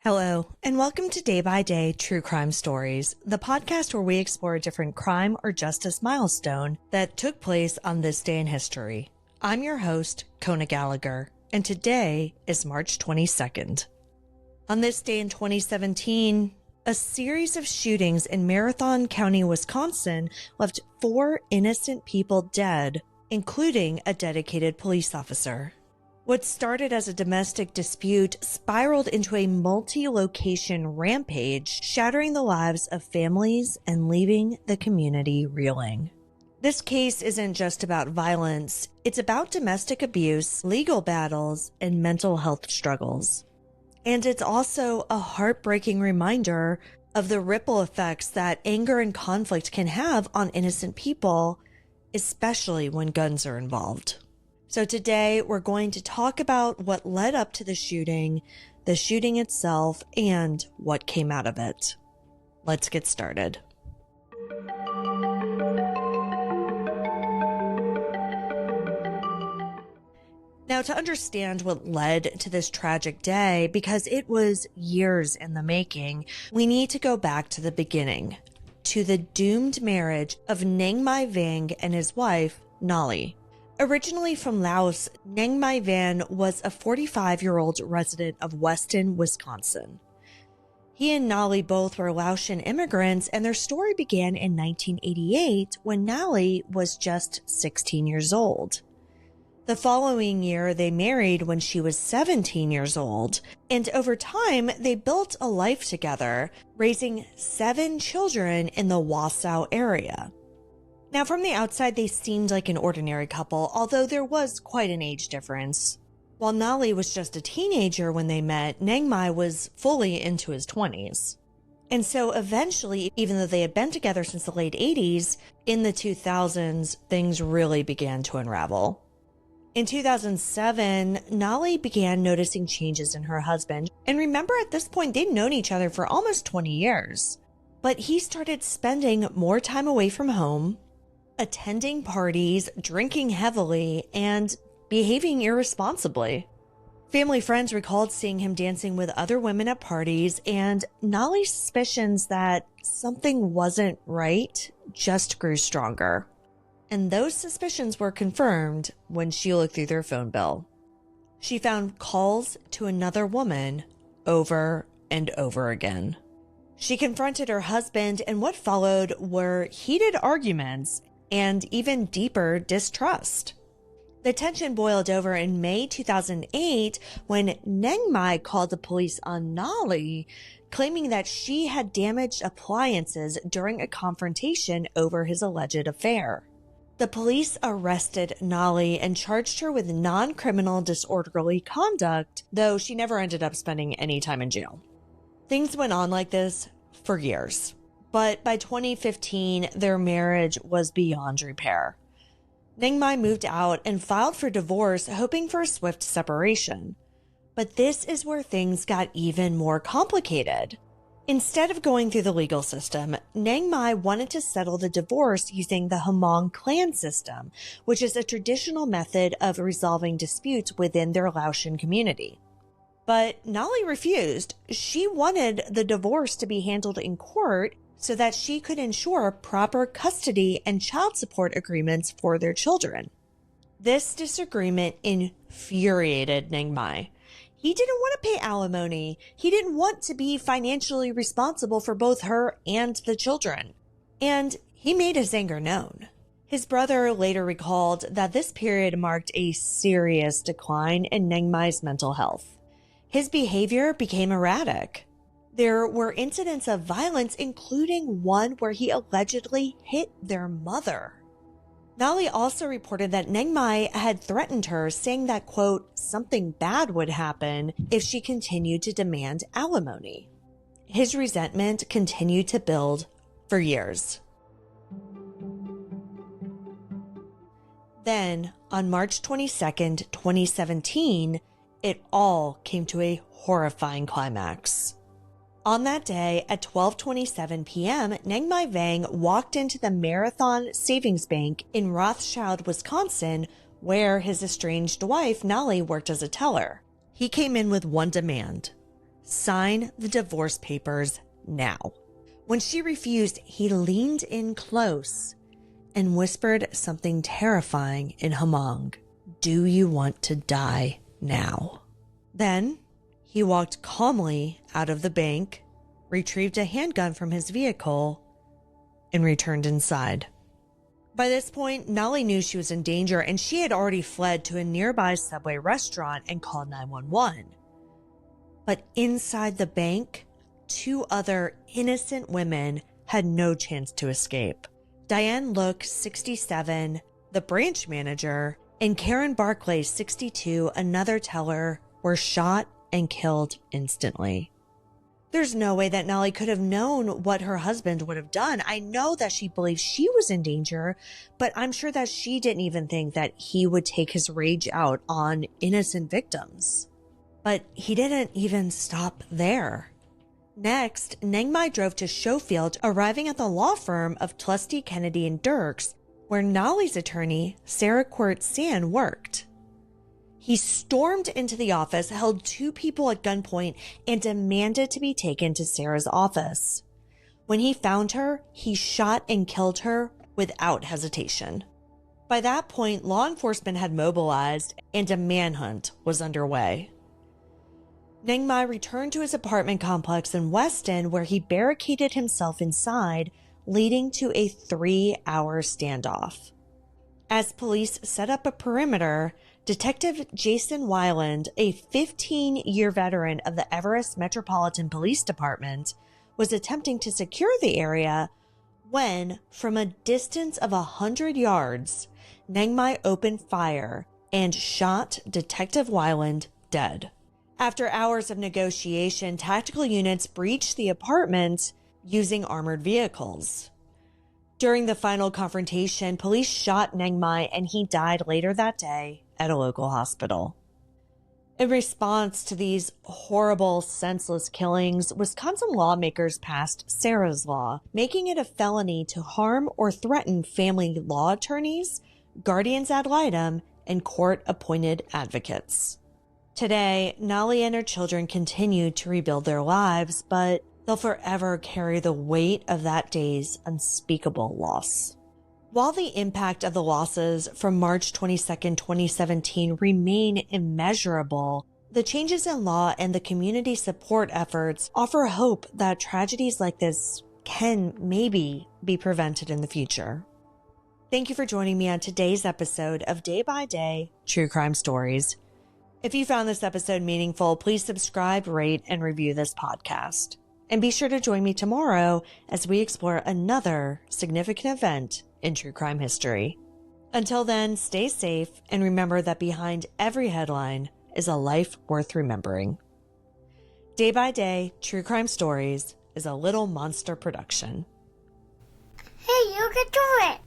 Hello, and welcome to Day by Day True Crime Stories, the podcast where we explore a different crime or justice milestone that took place on this day in history. I'm your host, Kona Gallagher, and today is March 22nd. On this day in 2017, a series of shootings in Marathon County, Wisconsin left 4 innocent people dead, including a dedicated police officer. What started as a domestic dispute spiraled into a multi-location rampage, shattering the lives of families and leaving the community reeling. This case isn't just about violence, it's about domestic abuse, legal battles, and mental health struggles. And it's also a heartbreaking reminder of the ripple effects that anger and conflict can have on innocent people, especially when guns are involved. So today we're going to talk about what led up to the shooting itself, and what came out of it. Let's get started. Now, to understand what led to this tragic day, because it was years in the making, we need to go back to the beginning, to the doomed marriage of Nang Mai Vang and his wife, Nali. Originally from Laos, Nang Mai Van was a 45-year-old resident of Weston, Wisconsin. He and Nali both were Laotian immigrants, and their story began in 1988 when Nali was just 16 years old. The following year, they married when she was 17 years old, and over time, they built a life together, raising 7 children in the Wausau area. Now, from the outside, they seemed like an ordinary couple, although there was quite an age difference. While Nali was just a teenager when they met, Nang Mai was fully into his 20s. And so eventually, even though they had been together since the late 80s, in the 2000s, things really began to unravel. In 2007, Nali began noticing changes in her husband. And remember, at this point, they'd known each other for almost 20 years. But he started spending more time away from home, attending parties, drinking heavily, and behaving irresponsibly. Family friends recalled seeing him dancing with other women at parties, and Nali's suspicions that something wasn't right just grew stronger. And those suspicions were confirmed when she looked through their phone bill. She found calls to another woman over and over again. She confronted her husband, and what followed were heated arguments and even deeper distrust. The tension boiled over in May 2008 when Nang Mai called the police on Nali, claiming that she had damaged appliances during a confrontation over his alleged affair. The police arrested Nali and charged her with non-criminal disorderly conduct, though she never ended up spending any time in jail. Things went on like this for years. But by 2015, their marriage was beyond repair. Nang Mai moved out and filed for divorce, hoping for a swift separation. But this is where things got even more complicated. Instead of going through the legal system, Nang Mai wanted to settle the divorce using the Hmong clan system, which is a traditional method of resolving disputes within their Laotian community. But Nali refused. She wanted the divorce to be handled in court so that she could ensure proper custody and child support agreements for their children. This disagreement infuriated Nang Mai. He didn't want to pay alimony. He didn't want to be financially responsible for both her and the children. And he made his anger known. His brother later recalled that this period marked a serious decline in Nang Mai's mental health. His behavior became erratic. There were incidents of violence, including one where he allegedly hit their mother. Nali also reported that Nang Mai had threatened her, saying that, quote, something bad would happen if she continued to demand alimony. His resentment continued to build for years. Then, on March 22nd, 2017, it all came to a horrifying climax. On that day at 12:27 p.m., Nang Mai Vang walked into the Marathon Savings Bank in Rothschild, Wisconsin, where his estranged wife, Nali, worked as a teller. He came in with one demand: sign the divorce papers now. When she refused, he leaned in close and whispered something terrifying in Hmong. Do you want to die now? Then he walked calmly out of the bank, retrieved a handgun from his vehicle, and returned inside. By this point, Nolly knew she was in danger and she had already fled to a nearby Subway restaurant and called 911. But inside the bank, 2 other innocent women had no chance to escape. Diane Look, 67, the branch manager, and Karen Barclay, 62, another teller, were shot and killed instantly. There's no way that Nolly could have known what her husband would have done. I know that she believed she was in danger, but I'm sure that she didn't even think that he would take his rage out on innocent victims. But he didn't even stop there. Next, Nang Mai drove to Schofield, arriving at the law firm of Tlusty, Kennedy and Dirks, where Nolly's attorney, Sarah Quirt San, worked. He stormed into the office, held 2 people at gunpoint, and demanded to be taken to Sarah's office. When he found her, he shot and killed her without hesitation. By that point, law enforcement had mobilized and a manhunt was underway. Nang Mai returned to his apartment complex in Weston, where he barricaded himself inside, leading to a 3-hour standoff. As police set up a perimeter, Detective Jason Weiland, a 15-year veteran of the Everest Metropolitan Police Department, was attempting to secure the area when, from a distance of 100 yards, Nang Mai opened fire and shot Detective Weiland dead. After hours of negotiation, tactical units breached the apartment using armored vehicles. During the final confrontation, police shot Nang Mai and he died later that day at a local hospital. In response to these horrible, senseless killings, Wisconsin lawmakers passed Sarah's Law, making it a felony to harm or threaten family law attorneys, guardians ad litem, and court-appointed advocates. Today, Nolly and her children continue to rebuild their lives, but they'll forever carry the weight of that day's unspeakable loss. While the impact of the losses from March 22, 2017 remain immeasurable, the changes in law and the community support efforts offer hope that tragedies like this can maybe be prevented in the future. Thank you for joining me on today's episode of Day by Day True Crime Stories. If you found this episode meaningful, please subscribe, rate, and review this podcast. And be sure to join me tomorrow as we explore another significant event in true crime history. Until then, stay safe and remember that behind every headline is a life worth remembering. Day by Day True Crime Stories is a Little Monster production. Hey, you can do it!